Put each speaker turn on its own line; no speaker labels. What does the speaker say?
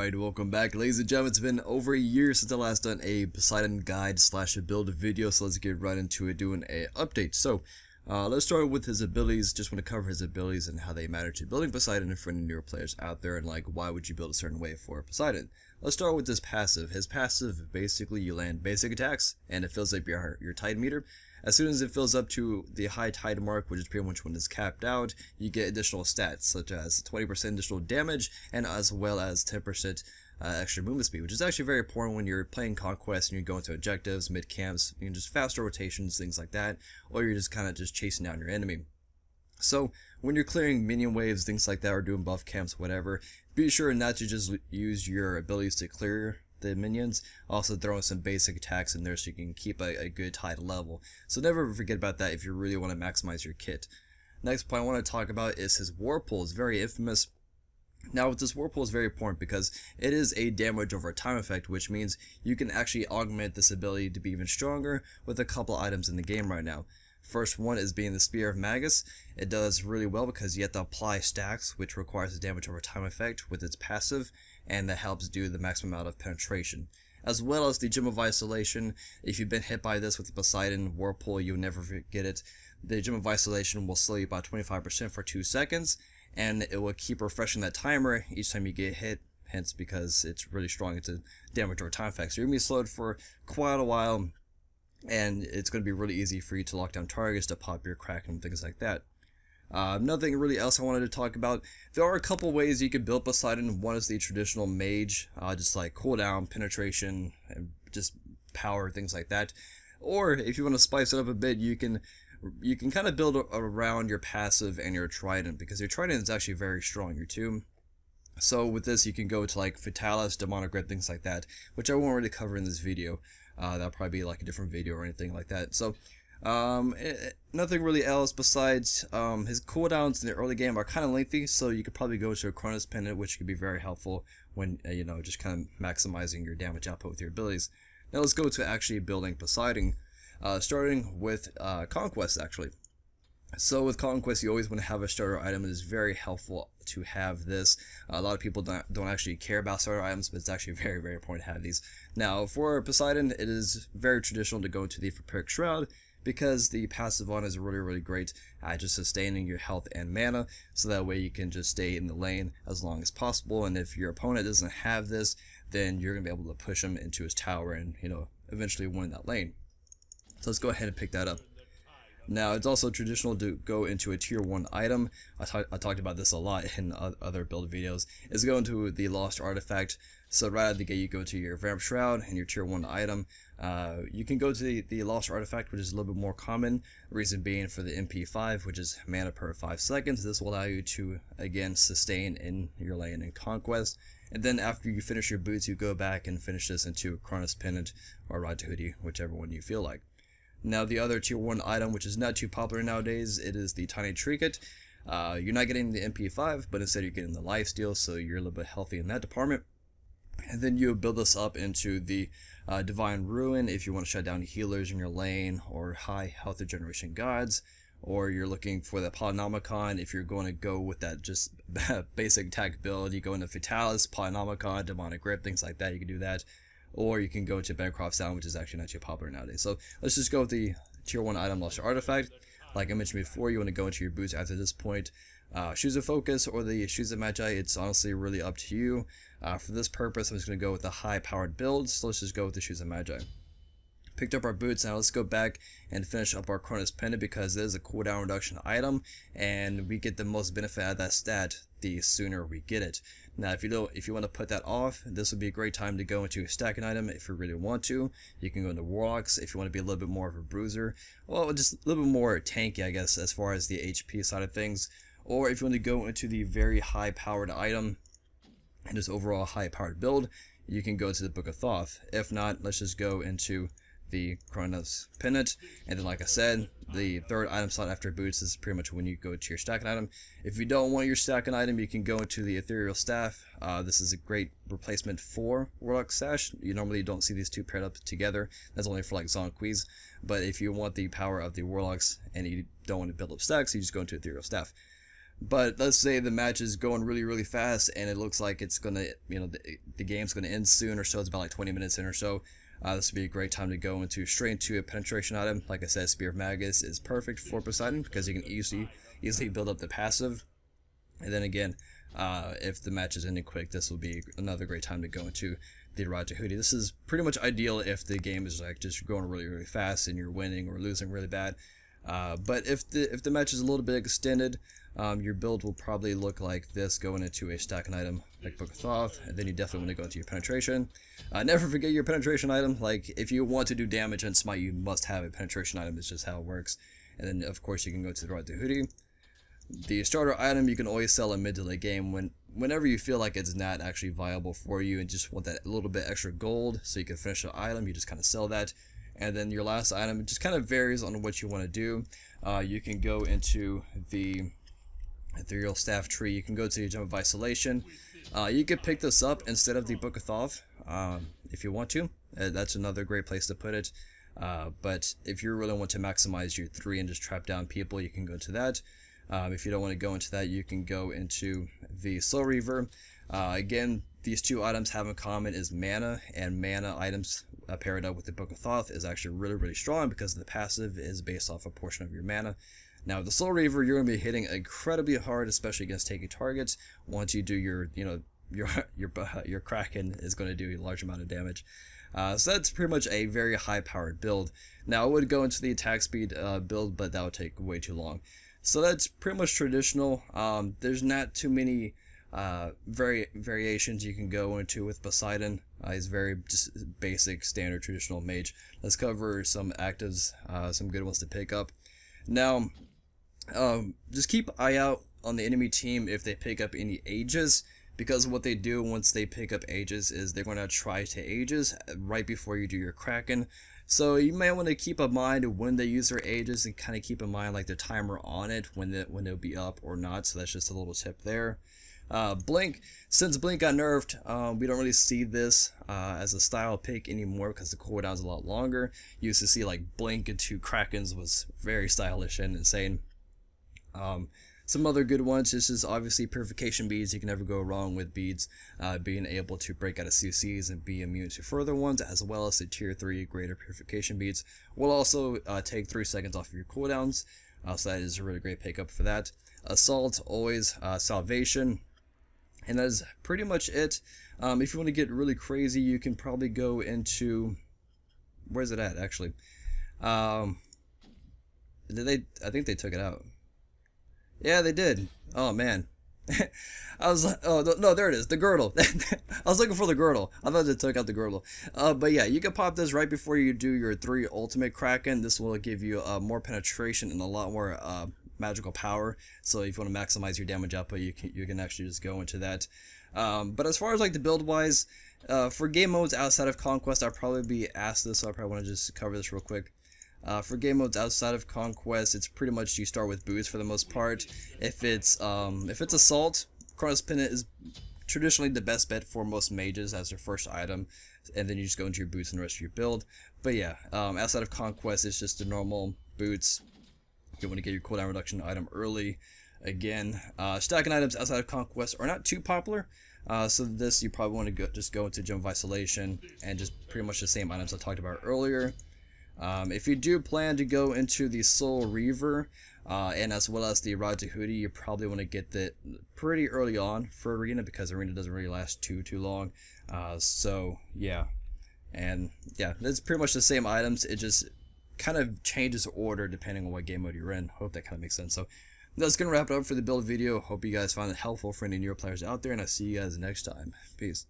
Alright, welcome back, ladies and gentlemen. It's been over a year since I last done a Poseidon guide slash a build video, so let's get right into it, doing a update. So, let's start with his abilities. Just want to cover his abilities and how they matter to building Poseidon for any newer players out there, and like why would you build a certain way for Poseidon. Let's start with his passive. His passive, basically you land basic attacks and it fills up your tide meter. As soon as it fills up to the high tide mark, which is pretty much when it's capped out, you get additional stats such as 20% additional damage and as well as 10% extra movement speed, which is actually very important when you're playing Conquest and you go into objectives, mid camps, you can just faster rotations, things like that, or you're just kind of just chasing down your enemy. So when you're clearing minion waves, things like that, or doing buff camps, whatever, be sure not to just use your abilities to clear the minions, also throwing some basic attacks in there so you can keep a good tide level. So never forget about that if you really want to maximize your kit. Next point I want to talk about is his Whirlpool. It's very infamous. Now with this Whirlpool is very important because it is a damage over time effect, which means you can actually augment this ability to be even stronger with a couple items in the game right now. First one is being the Spear of Magus. It does really well because you have to apply stacks, which requires a damage over time effect with its passive, and that helps do the maximum amount of penetration. As well as the Gem of Isolation. If you've been hit by this with the Poseidon Whirlpool, you'll never forget it. The Gem of Isolation will slow you by 25% for 2 seconds, and it will keep refreshing that timer each time you get hit, hence because it's really strong. It's a damage over time effect. So you're going to be slowed for quite a while, and it's going to be really easy for you to lock down targets, to pop your Kraken, and things like that. Nothing really else I wanted to talk about. There are a couple ways you could build Poseidon. One is the traditional mage, just like cooldown, penetration, and just power, things like that. Or if you want to spice it up a bit, you can kind of build around your passive and your trident, because your trident is actually very strong, your tomb. So with this you can go to like Fatalis, Demonic Grip, things like that, which I won't really cover in this video. That'll probably be like a different video or anything like that. So nothing really else besides his cooldowns in the early game are kind of lengthy, so you could probably go to a Cronus Pendant, which could be very helpful when just kind of maximizing your damage output with your abilities. Now let's go to actually building Poseidon, starting with Conquest actually. So with Conquest, you always want to have a starter item. It is very helpful to have this. A lot of people don't actually care about starter items, but it's actually very, very important to have these. Now for Poseidon, it is very traditional to go to the Phapiric Shroud, because the passive on is really, really great at just sustaining your health and mana, so that way you can just stay in the lane as long as possible. And if your opponent doesn't have this, then you're going to be able to push him into his tower and eventually win that lane. So let's go ahead and pick that up. Now, it's also traditional to go into a tier 1 item. I talked about this a lot in other build videos, is go into the Lost Artifact. So right out of the gate, you go to your Vamp Shroud and your tier 1 item. You can go to the Lost Artifact, which is a little bit more common, reason being for the MP5, which is mana per 5 seconds. This will allow you to, again, sustain in your lane in Conquest. And then after you finish your boots, you go back and finish this into Cronus Pendant or Rod to Hoodie, whichever one you feel like. Now the other tier 1 item, which is not too popular nowadays, it is the Tiny Trinket. You're not getting the MP5, but instead you're getting the lifesteal, so you're a little bit healthy in that department. And then you build this up into the Divine Ruin if you want to shut down healers in your lane, or high health regeneration gods, or you're looking for the Polynomicon. If you're going to go with that just basic attack build, you go into Fatalis, Polynomicon, Demonic Grip, things like that, you can do that. Or you can go to Bancroft Sound, which is actually not too popular nowadays. So let's just go with the tier 1 item, Lost Artifact. Like I mentioned before, you want to go into your boots after this point. Shoes of Focus or the Shoes of Magi, it's honestly really up to you. For this purpose, I'm just going to go with the high-powered build, so let's just go with the Shoes of Magi. Picked up our boots. Now let's go back and finish up our Cronus Pendant, because it is a cooldown reduction item, and we get the most benefit out of that stat the sooner we get it. Now if you want to put that off, this would be a great time to go into a stacking item if you really want to. You can go into Warlocks if you want to be a little bit more of a bruiser, well, just a little bit more tanky, I guess, as far as the HP side of things. Or if you want to go into the very high powered item and just overall high powered build, you can go to the Book of Thoth. If not, let's just go into the Cronus Pendant. And then, like I said, the third item slot after boots is pretty much when you go to your stacking item. If you don't want your stacking item, you can go into the Ethereal Staff. This is a great replacement for Warlock Sash. You normally don't see these two paired up together. That's only for like Zonquies. But if you want the power of the Warlocks and you don't want to build up stacks, you just go into Ethereal Staff. But let's say the match is going really fast and it looks like it's gonna, the game's gonna end soon or so. It's about like 20 minutes in or so. This would be a great time to go straight into a penetration item. Like I said, Spear of Magus is perfect for Poseidon because you can easily build up the passive. And then again, if the match is ending quick, this will be another great time to go into the Rod to Hoodie. This is pretty much ideal if the game is like just going really fast and you're winning or losing really bad. But if the match is a little bit extended, your build will probably look like this going into a stacking item like Book of Thoth, and then you definitely want to go into your penetration. Never forget your penetration item. Like if you want to do damage in Smite, you must have a penetration item. It's just how it works. And then of course you can go to the Rod to Hoodie. The starter item you can always sell in mid to late game whenever you feel like it's not actually viable for you and just want that little bit extra gold so you can finish the item. You just kind of sell that. And then your last item, it just kind of varies on what you want to do. You can go into the ethereal staff tree. You can go to the Gem of Isolation. You could pick this up instead of the Book of Thoth if you want to. That's another great place to put it. But if you really want to maximize your 3 and just trap down people, you can go to that. If you don't want to go into that, you can go into the Soul Reaver. Again, these two items have in common is mana, and mana items paired up with the Book of Thoth is actually really strong because the passive is based off a portion of your mana. Now with the Soul Reaver, you're going to be hitting incredibly hard, especially against taking targets. Once you do your Kraken is going to do a large amount of damage. So that's pretty much a very high powered build. Now I would go into the attack speed build, but that would take way too long. So that's pretty much traditional. There's not too many variations you can go into with Poseidon. He's very just basic, standard, traditional mage. Let's cover some actives, some good ones to pick up. Now, just keep an eye out on the enemy team if they pick up any Aegis, because what they do once they pick up Aegis is they're going to try to Aegis right before you do your Kraken. So you may want to keep in mind when they use their Aegis and kind of keep in mind like the timer on it when they'll be up or not. So that's just a little tip there. Blink, since Blink got nerfed, we don't really see this as a style pick anymore because the cooldown's a lot longer. You used to see like Blink into Krakens was very stylish and insane. Some other good ones, this is obviously Purification Beads. You can never go wrong with beads, being able to break out of CCs and be immune to further ones, as well as the tier 3 greater Purification Beads will also take 3 seconds off of your cooldowns, so that is a really great pickup for that. Assault, always Salvation, and that is pretty much it. If you want to get really crazy, you can probably go into, where's it at actually? I think they took it out. Yeah, they did. Oh, man. I was like, oh, no, there it is. The girdle. I was looking for the girdle. I thought they took out the girdle. But yeah, you can pop this right before you do your 3 ultimate Kraken. This will give you more penetration and a lot more magical power. So if you want to maximize your damage output, you can actually just go into that. But as far as like the build wise, for game modes outside of Conquest, I'll probably be asked this, so I probably want to just cover this real quick. For game modes outside of Conquest, it's pretty much you start with boots for the most part. If it's Assault, Chronos Pendant is traditionally the best bet for most mages as their first item, and then you just go into your boots and the rest of your build. But yeah, outside of Conquest, it's just the normal boots. You want to get your cooldown reduction item early. Again, stacking items outside of Conquest are not too popular. So this you probably want to just go into Gem of Isolation and just pretty much the same items I talked about earlier. If you do plan to go into the Soul Reaver, and as well as the Rod to Hoodie, you probably want to get that pretty early on for Arena, because Arena doesn't really last too long. So yeah, and yeah, that's pretty much the same items. It just kind of changes order depending on what game mode you're in. Hope that kind of makes sense. So that's gonna wrap it up for the build video. Hope you guys found it helpful for any newer players out there, and I'll see you guys next time. Peace.